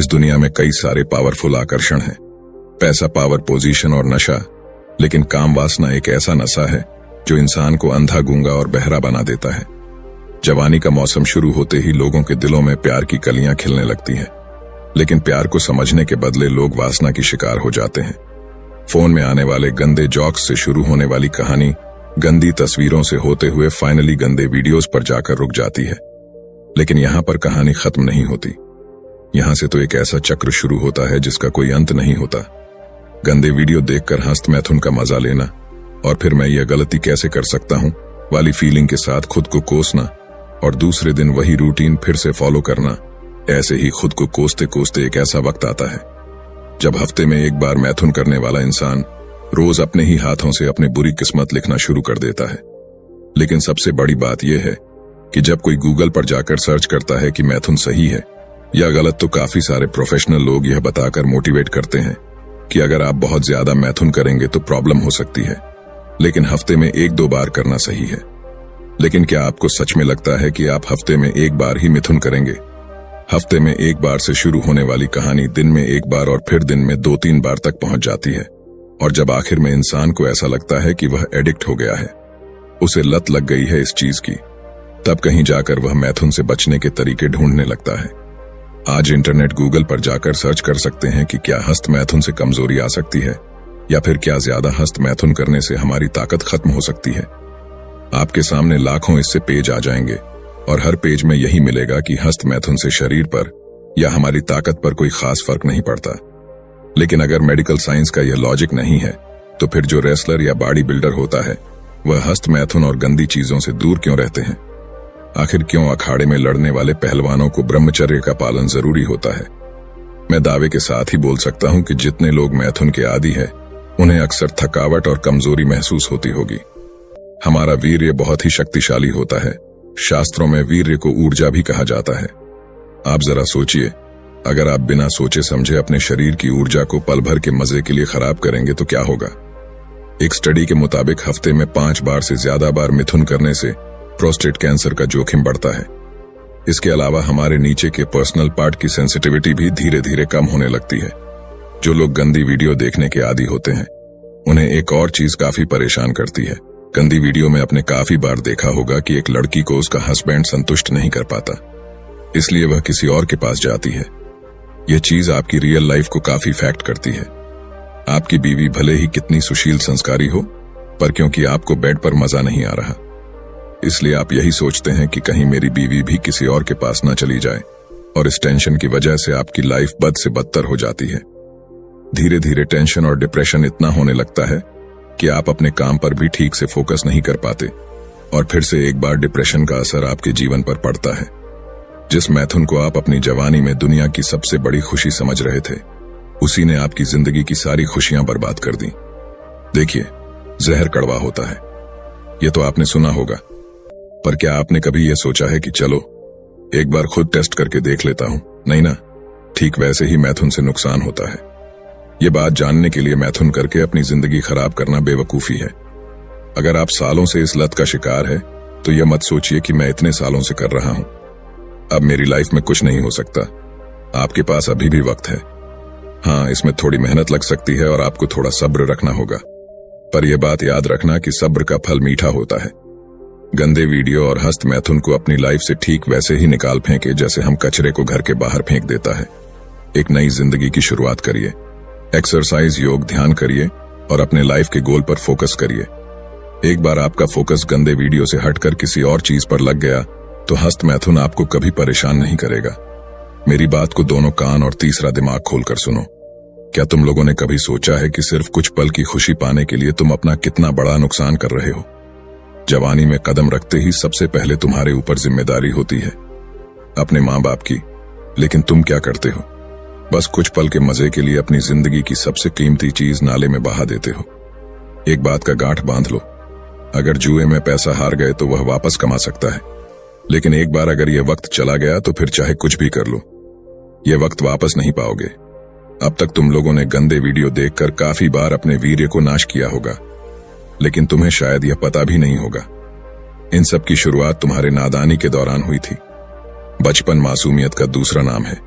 इस दुनिया में कई सारे पावरफुल आकर्षण हैं, पैसा, पावर, पोजीशन और नशा। लेकिन काम वासना एक ऐसा नशा है जो इंसान को अंधा, गूंगा और बहरा बना देता है। जवानी का मौसम शुरू होते ही लोगों के दिलों में प्यार की कलियां खिलने लगती हैं, लेकिन प्यार को समझने के बदले लोग वासना की शिकार हो जाते हैं। फोन में आने वाले गंदे जोक्स से शुरू होने वाली कहानी गंदी तस्वीरों से होते हुए फाइनली गंदे वीडियोस पर जाकर रुक जाती है। लेकिन यहाँ पर कहानी खत्म नहीं होती। यहाँ से तो एक ऐसा चक्र शुरू होता है जिसका कोई अंत नहीं होता। गंदे वीडियो देखकर हस्त मैथुन का मजा लेना और फिर मैं यह गलती कैसे कर सकता हूँ वाली फीलिंग के साथ खुद को कोसना और दूसरे दिन वही रूटीन फिर से फॉलो करना। ऐसे ही खुद को कोसते कोसते एक ऐसा वक्त आता है जब हफ्ते में एक बार मैथुन करने वाला इंसान रोज अपने ही हाथों से अपनी बुरी किस्मत लिखना शुरू कर देता है। लेकिन सबसे बड़ी बात यह है कि जब कोई गूगल पर जाकर सर्च करता है कि मैथुन सही है या गलत, तो काफी सारे प्रोफेशनल लोग यह बताकर मोटिवेट करते हैं कि अगर आप बहुत ज्यादा मैथुन करेंगे तो प्रॉब्लम हो सकती है, लेकिन हफ्ते में 1-2 बार करना सही है। लेकिन क्या आपको सच में लगता है कि आप हफ्ते में 1 बार ही मिथुन करेंगे? हफ्ते में 1 बार से शुरू होने वाली कहानी दिन में 1 बार और फिर दिन में 2-3 बार तक पहुंच जाती है। और जब आखिर में इंसान को ऐसा लगता है कि वह एडिक्ट हो गया है, उसे लत लग गई है इस चीज की, तब कहीं जाकर वह मैथुन से बचने के तरीके ढूंढने लगता है। आज इंटरनेट, गूगल पर जाकर सर्च कर सकते हैं कि क्या हस्त मैथुन से कमजोरी आ सकती है या फिर क्या ज्यादा हस्त मैथुन करने से हमारी ताकत खत्म हो सकती है। आपके सामने लाखों इससे पेज आ जाएंगे और हर पेज में यही मिलेगा कि हस्त मैथुन से शरीर पर या हमारी ताकत पर कोई खास फर्क नहीं पड़ता। लेकिन अगर मेडिकल साइंस का यह लॉजिक नहीं है तो फिर जो रेसलर या बॉडी बिल्डर होता है वह हस्त मैथुन और गंदी चीजों से दूर क्यों रहते हैं? आखिर क्यों अखाड़े में लड़ने वाले पहलवानों को ब्रह्मचर्य का पालन जरूरी होता है? मैं दावे के साथ ही बोल सकता हूं कि जितने लोग मैथुन के आदी हैं उन्हें अक्सर थकावट और कमजोरी महसूस होती होगी। हमारा वीर्य बहुत ही शक्तिशाली होता है। शास्त्रों में वीर्य को ऊर्जा भी कहा जाता है। आप जरा सोचिए, अगर आप बिना सोचे समझे अपने शरीर की ऊर्जा को पल भर के मजे के लिए खराब करेंगे तो क्या होगा? एक स्टडी के मुताबिक हफ्ते में 5 बार से ज्यादा बार मिथुन करने से प्रोस्टेट कैंसर का जोखिम बढ़ता है। इसके अलावा हमारे नीचे के पर्सनल पार्ट की सेंसिटिविटी भी धीरे धीरे कम होने लगती है। जो लोग गंदी वीडियो देखने के आदी होते हैं उन्हें एक और चीज काफी परेशान करती है। गंदी वीडियो में आपने काफी बार देखा होगा कि एक लड़की को उसका हस्बैंड संतुष्ट नहीं कर पाता, इसलिए वह किसी और के पास जाती है। यह चीज आपकी रियल लाइफ को काफी इफेक्ट करती है। आपकी बीवी भले ही कितनी सुशील संस्कारी हो, पर क्योंकि आपको बेड पर मजा नहीं आ रहा, इसलिए आप यही सोचते हैं कि कहीं मेरी बीवी भी किसी और के पास न चली जाए, और इस टेंशन की वजह से आपकी लाइफ बद से बदतर हो जाती है। धीरे धीरे टेंशन और डिप्रेशन इतना होने लगता है कि आप अपने काम पर भी ठीक से फोकस नहीं कर पाते, और फिर से एक बार डिप्रेशन का असर आपके जीवन पर पड़ता है। जिस मैथुन को आप अपनी जवानी में दुनिया की सबसे बड़ी खुशी समझ रहे थे, उसी ने आपकी जिंदगी की सारी खुशियां बर्बाद कर दी। देखिए, जहर कड़वा होता है, यह तो आपने सुना होगा, पर क्या आपने कभी यह सोचा है कि चलो एक बार खुद टेस्ट करके देख लेता हूं? नहीं ना, ठीक वैसे ही मैथुन से नुकसान होता है। ये बात जानने के लिए मैथुन करके अपनी जिंदगी खराब करना बेवकूफी है। अगर आप सालों से इस लत का शिकार है तो यह मत सोचिए कि मैं इतने सालों से कर रहा हूं, अब मेरी लाइफ में कुछ नहीं हो सकता। आपके पास अभी भी वक्त है। हाँ, इसमें थोड़ी मेहनत लग सकती है और आपको थोड़ा सब्र रखना होगा, पर यह बात याद रखना कि सब्र का फल मीठा होता है। गंदे वीडियो और हस्त मैथुन को अपनी लाइफ से ठीक वैसे ही निकाल फेंके जैसे हम कचरे को घर के बाहर फेंक देता है। एक नई जिंदगी की शुरुआत करिए, एक्सरसाइज, योग, ध्यान करिए और अपने लाइफ के गोल पर फोकस करिए। एक बार आपका फोकस गंदे वीडियो से हटकर किसी और चीज पर लग गया तो हस्त मैथुन आपको कभी परेशान नहीं करेगा। मेरी बात को दोनों कान और तीसरा दिमाग खोलकर सुनो। क्या तुम लोगों ने कभी सोचा है कि सिर्फ कुछ पल की खुशी पाने के लिए तुम अपना कितना बड़ा नुकसान कर रहे हो? जवानी में कदम रखते ही सबसे पहले तुम्हारे ऊपर जिम्मेदारी होती है अपने माँ बाप की, लेकिन तुम क्या करते हो? बस कुछ पल के मजे के लिए अपनी जिंदगी की सबसे कीमती चीज नाले में बहा देते हो। एक बात का गांठ बांध लो, अगर जुए में पैसा हार गए तो वह वापस कमा सकता है, लेकिन एक बार अगर यह वक्त चला गया तो फिर चाहे कुछ भी कर लो, यह वक्त वापस नहीं पाओगे। अब तक तुम लोगों ने गंदे वीडियो देखकर काफी बार अपने वीर्य को नाश किया होगा, लेकिन तुम्हें शायद यह पता भी नहीं होगा। इन सब की शुरुआत तुम्हारे नादानी के दौरान हुई थी। बचपन मासूमियत का दूसरा नाम है।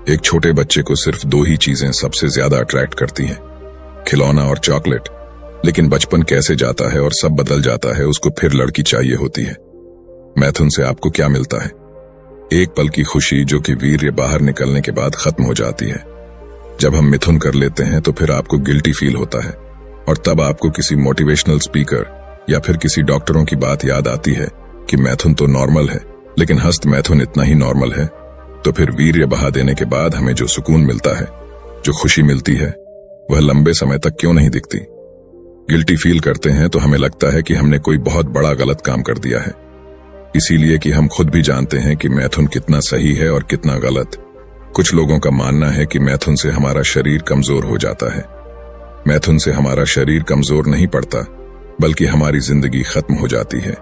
एक छोटे बच्चे को सिर्फ दो ही चीजें सबसे ज्यादा अट्रैक्ट करती हैं, खिलौना और चॉकलेट। लेकिन बचपन कैसे जाता है और सब बदल जाता है, उसको फिर लड़की चाहिए होती है। मैथुन से आपको क्या मिलता है? एक पल की खुशी जो कि वीर्य बाहर निकलने के बाद खत्म हो जाती है। जब हम मिथुन कर लेते हैं तो फिर आपको गिल्टी फील होता है और तब आपको किसी मोटिवेशनल स्पीकर या फिर किसी डॉक्टरों की बात याद आती है कि मैथुन तो नॉर्मल है, लेकिन हस्त मैथुन इतना ही नॉर्मल है। तो फिर वीर्य बहा देने के बाद हमें जो सुकून मिलता है, जो खुशी मिलती है, वह लंबे समय तक क्यों नहीं दिखती? गिल्टी फील करते हैं तो हमें लगता है कि हमने कोई बहुत बड़ा गलत काम कर दिया है, इसीलिए कि हम खुद भी जानते हैं कि मैथुन कितना सही है और कितना गलत। कुछ लोगों का मानना है कि मैथुन से हमारा शरीर कमजोर हो जाता है। मैथुन से हमारा शरीर कमजोर नहीं पड़ता, बल्कि हमारी जिंदगी खत्म हो जाती है।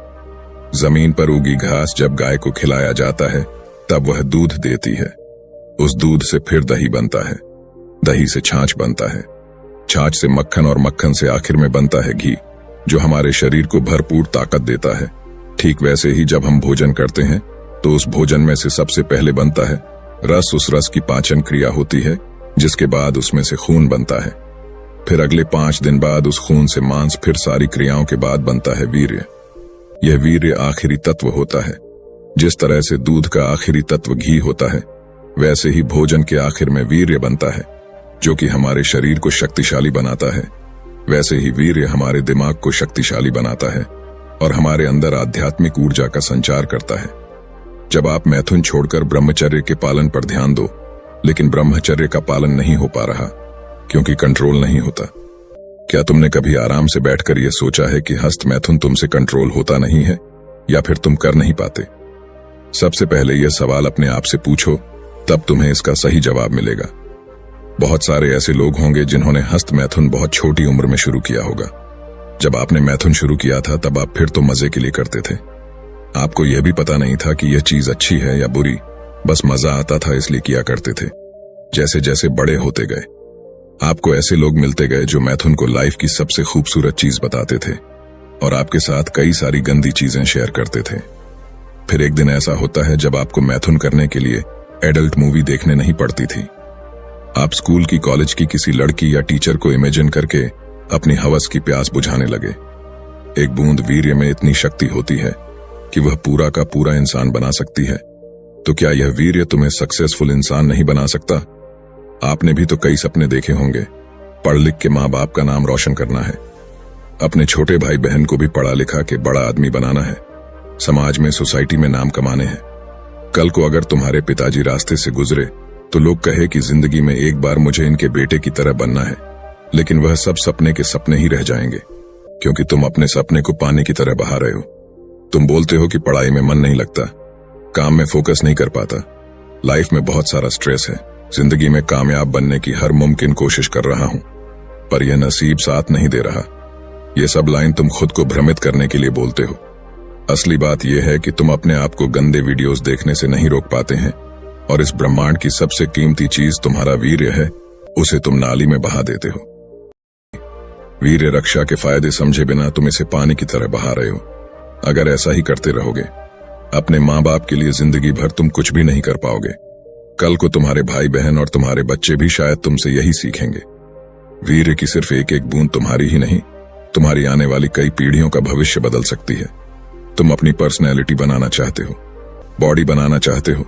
जमीन पर उगी घास जब गाय को खिलाया जाता है तब वह दूध देती है। उस दूध से फिर दही बनता है, दही से छाछ बनता है, छाछ से मक्खन और मक्खन से आखिर में बनता है घी, जो हमारे शरीर को भरपूर ताकत देता है। ठीक वैसे ही जब हम भोजन करते हैं तो उस भोजन में से सबसे पहले बनता है रस। उस रस की पाचन क्रिया होती है, जिसके बाद उसमें से खून बनता है। फिर अगले 5 दिन बाद उस खून से मांस, फिर सारी क्रियाओं के बाद बनता है वीर्य। यह वीर्य आखिरी तत्व होता है। जिस तरह से दूध का आखिरी तत्व घी होता है, वैसे ही भोजन के आखिर में वीर्य बनता है, जो कि हमारे शरीर को शक्तिशाली बनाता है। वैसे ही वीर्य हमारे दिमाग को शक्तिशाली बनाता है और हमारे अंदर आध्यात्मिक ऊर्जा का संचार करता है। जब आप मैथुन छोड़कर ब्रह्मचर्य के पालन पर ध्यान दो, लेकिन ब्रह्मचर्य का पालन नहीं हो पा रहा क्योंकि कंट्रोल नहीं होता। क्या तुमने कभी आराम से बैठकर यह सोचा है कि हस्त मैथुन तुमसे कंट्रोल होता नहीं है या फिर तुम कर नहीं पाते? सबसे पहले यह सवाल अपने आप से पूछो, तब तुम्हें इसका सही जवाब मिलेगा। बहुत सारे ऐसे लोग होंगे जिन्होंने हस्त मैथुन बहुत छोटी उम्र में शुरू किया होगा। जब आपने मैथुन शुरू किया था तब आप फिर तो मजे के लिए करते थे। आपको यह भी पता नहीं था कि यह चीज अच्छी है या बुरी, बस मजा आता था इसलिए किया करते थे। जैसे जैसे बड़े होते गए, आपको ऐसे लोग मिलते गए जो मैथुन को लाइफ की सबसे खूबसूरत चीज बताते थे और आपके साथ कई सारी गंदी चीजें शेयर करते थे। फिर एक दिन ऐसा होता है जब आपको मैथुन करने के लिए एडल्ट मूवी देखने नहीं पड़ती थी। आप स्कूल की, कॉलेज की किसी लड़की या टीचर को इमेजिन करके अपनी हवस की प्यास बुझाने लगे। एक बूंद वीर्य में इतनी शक्ति होती है कि वह पूरा का पूरा इंसान बना सकती है। तो क्या यह वीर्य तुम्हें सक्सेसफुल इंसान नहीं बना सकता? आपने भी तो कई सपने देखे होंगे। पढ़ लिख के माँ बाप का नाम रोशन करना है, अपने छोटे भाई बहन को भी पढ़ा लिखा के बड़ा आदमी बनाना है, समाज में, सोसाइटी में नाम कमाने हैं। कल को अगर तुम्हारे पिताजी रास्ते से गुजरे तो लोग कहे कि जिंदगी में एक बार मुझे इनके बेटे की तरह बनना है, लेकिन वह सब सपने के सपने ही रह जाएंगे क्योंकि तुम अपने सपने को पानी की तरह बहा रहे हो। तुम बोलते हो कि पढ़ाई में मन नहीं लगता, काम में फोकस नहीं कर पाता, लाइफ में बहुत सारा स्ट्रेस है, जिंदगी में कामयाब बनने की हर मुमकिन कोशिश कर रहा हूं, पर यह नसीब साथ नहीं दे रहा। ये सब लाइन तुम खुद को भ्रमित करने के लिए बोलते हो। असली बात यह है कि तुम अपने आप को गंदे वीडियोस देखने से नहीं रोक पाते हैं और इस ब्रह्मांड की सबसे कीमती चीज तुम्हारा वीर्य है, उसे तुम नाली में बहा देते हो। वीर्य रक्षा के फायदे समझे बिना तुम इसे पानी की तरह बहा रहे हो। अगर ऐसा ही करते रहोगे, अपने माँ बाप के लिए जिंदगी भर तुम कुछ भी नहीं कर पाओगे। कल को तुम्हारे भाई बहन और तुम्हारे बच्चे भी शायद तुमसे यही सीखेंगे। वीर्य की सिर्फ एक एक बूंद तुम्हारी ही नहीं, तुम्हारी आने वाली कई पीढ़ियों का भविष्य बदल सकती है। तुम अपनी पर्सनैलिटी बनाना चाहते हो, बॉडी बनाना चाहते हो,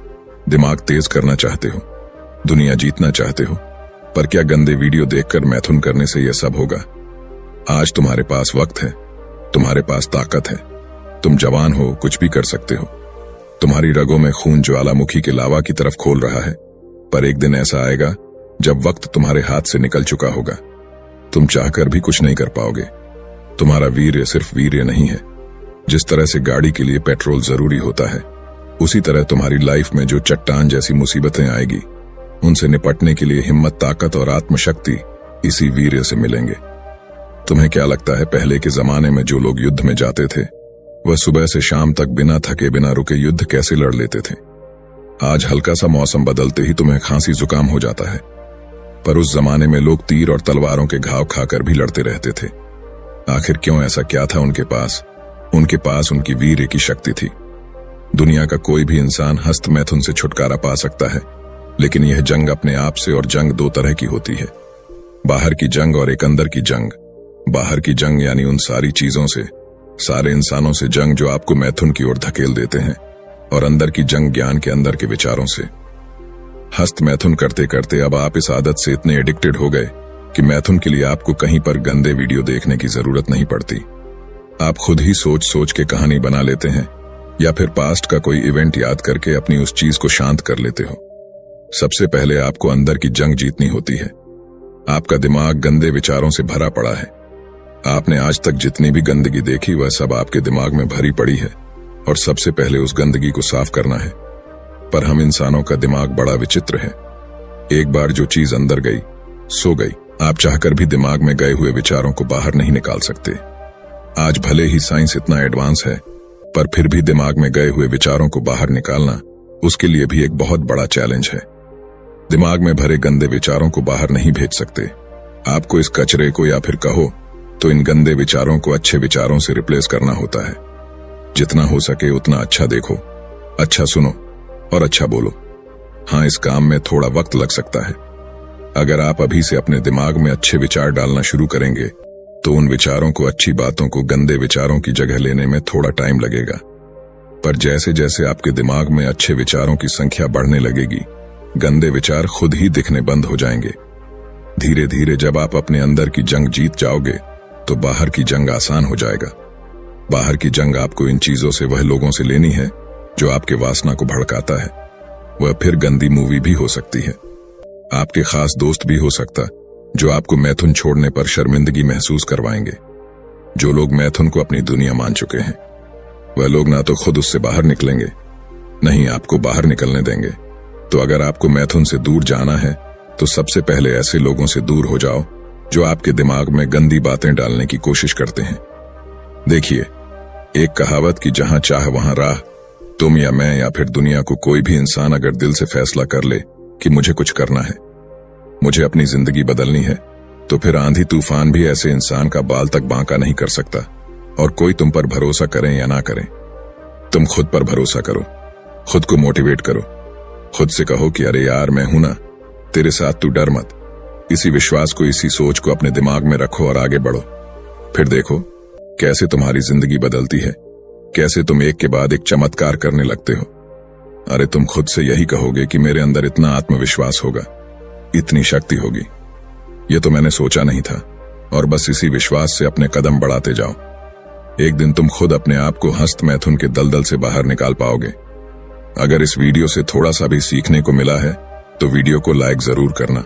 दिमाग तेज करना चाहते हो, दुनिया जीतना चाहते हो, पर क्या गंदे वीडियो देखकर मैथुन करने से यह सब होगा? आज तुम्हारे पास वक्त है, तुम्हारे पास ताकत है, तुम जवान हो, कुछ भी कर सकते हो। तुम्हारी रगों में खून ज्वालामुखी के लावा की तरफ खोल रहा है, पर एक दिन ऐसा आएगा जब वक्त तुम्हारे हाथ से निकल चुका होगा। तुम चाहकर भी कुछ नहीं कर पाओगे। तुम्हारा वीर्य सिर्फ वीर्य नहीं है। जिस तरह से गाड़ी के लिए पेट्रोल जरूरी होता है, उसी तरह तुम्हारी लाइफ में जो चट्टान जैसी मुसीबतें आएगी, उनसे निपटने के लिए हिम्मत, ताकत और आत्मशक्ति इसी वीर्य से मिलेंगे। तुम्हें क्या लगता है पहले के जमाने में जो लोग युद्ध में जाते थे, वह सुबह से शाम तक बिना थके बिना रुके युद्ध कैसे लड़ लेते थे? आज हल्का सा मौसम बदलते ही तुम्हें खांसी जुकाम हो जाता है, पर उस जमाने में लोग तीर और तलवारों के घाव खाकर भी लड़ते रहते थे। आखिर क्यों? ऐसा क्या था उनके पास? उनके पास उनकी वीर्य की शक्ति थी। दुनिया का कोई भी इंसान हस्त मैथुन से छुटकारा पा सकता है, लेकिन यह जंग अपने आप से और जंग दो तरह की होती है, बाहर की जंग और एक अंदर की जंग। बाहर की जंग यानी उन सारी चीजों से, सारे इंसानों से जंग जो आपको मैथुन की ओर धकेल देते हैं, और अंदर की जंग ज्ञान के अंदर के विचारों से। हस्त मैथुन करते करते अब आप इस आदत से इतने एडिक्टेड हो गए कि मैथुन के लिए आपको कहीं पर गंदे वीडियो देखने की जरूरत नहीं पड़ती। आप खुद ही सोच सोच के कहानी बना लेते हैं या फिर पास्ट का कोई इवेंट याद करके अपनी उस चीज को शांत कर लेते हो। सबसे पहले आपको अंदर की जंग जीतनी होती है। आपका दिमाग गंदे विचारों से भरा पड़ा है। आपने आज तक जितनी भी गंदगी देखी वह सब आपके दिमाग में भरी पड़ी है और सबसे पहले उस गंदगी को साफ करना है। पर हम इंसानों का दिमाग बड़ा विचित्र है। एक बार जो चीज अंदर गई सो गई। आप चाहकर भी दिमाग में गए हुए विचारों को बाहर नहीं निकाल सकते। आज भले ही साइंस इतना एडवांस है, पर फिर भी दिमाग में गए हुए विचारों को बाहर निकालना उसके लिए भी एक बहुत बड़ा चैलेंज है। दिमाग में भरे गंदे विचारों को बाहर नहीं भेज सकते। आपको इस कचरे को या फिर कहो तो इन गंदे विचारों को अच्छे विचारों से रिप्लेस करना होता है। जितना हो सके उतना अच्छा देखो, अच्छा सुनो और अच्छा बोलो। हाँ, इस काम में थोड़ा वक्त लग सकता है। अगर आप अभी से अपने दिमाग में अच्छे विचार डालना शुरू करेंगे तो उन विचारों को, अच्छी बातों को गंदे विचारों की जगह लेने में थोड़ा टाइम लगेगा। पर जैसे जैसे आपके दिमाग में अच्छे विचारों की संख्या बढ़ने लगेगी, गंदे विचार खुद ही दिखने बंद हो जाएंगे। धीरे धीरे जब आप अपने अंदर की जंग जीत जाओगे तो बाहर की जंग आसान हो जाएगा। बाहर की जंग आपको इन चीजों से, वह लोगों से लेनी है जो आपके वासना को भड़काता है। वह फिर गंदी मूवी भी हो सकती है, आपके खास दोस्त भी हो सकता जो आपको मैथुन छोड़ने पर शर्मिंदगी महसूस करवाएंगे। जो लोग मैथुन को अपनी दुनिया मान चुके हैं वह लोग ना तो खुद उससे बाहर निकलेंगे, नहीं आपको बाहर निकलने देंगे। तो अगर आपको मैथुन से दूर जाना है तो सबसे पहले ऐसे लोगों से दूर हो जाओ जो आपके दिमाग में गंदी बातें डालने की कोशिश करते हैं। देखिए, एक कहावत कि जहां चाह वहां राह। तुम या मैं या फिर दुनिया को कोई भी इंसान अगर दिल से फैसला कर ले कि मुझे कुछ करना है, मुझे अपनी जिंदगी बदलनी है, तो फिर आंधी तूफान भी ऐसे इंसान का बाल तक बांका नहीं कर सकता। और कोई तुम पर भरोसा करें या ना करें, तुम खुद पर भरोसा करो, खुद को मोटिवेट करो, खुद से कहो कि अरे यार मैं हूं ना, तेरे साथ, तू डर मत। इसी विश्वास को, इसी सोच को अपने दिमाग में रखो और आगे बढ़ो। फिर देखो कैसे तुम्हारी जिंदगी बदलती है, कैसे तुम एक के बाद एक चमत्कार करने लगते हो। अरे तुम खुद से यही कहोगे कि मेरे अंदर इतना आत्मविश्वास होगा, इतनी शक्ति होगी, ये तो मैंने सोचा नहीं था। और बस इसी विश्वास से अपने कदम बढ़ाते जाओ। एक दिन तुम खुद अपने आप को हस्त मैथुन के दलदल से बाहर निकाल पाओगे। अगर इस वीडियो से थोड़ा सा भी सीखने को मिला है तो वीडियो को लाइक जरूर करना।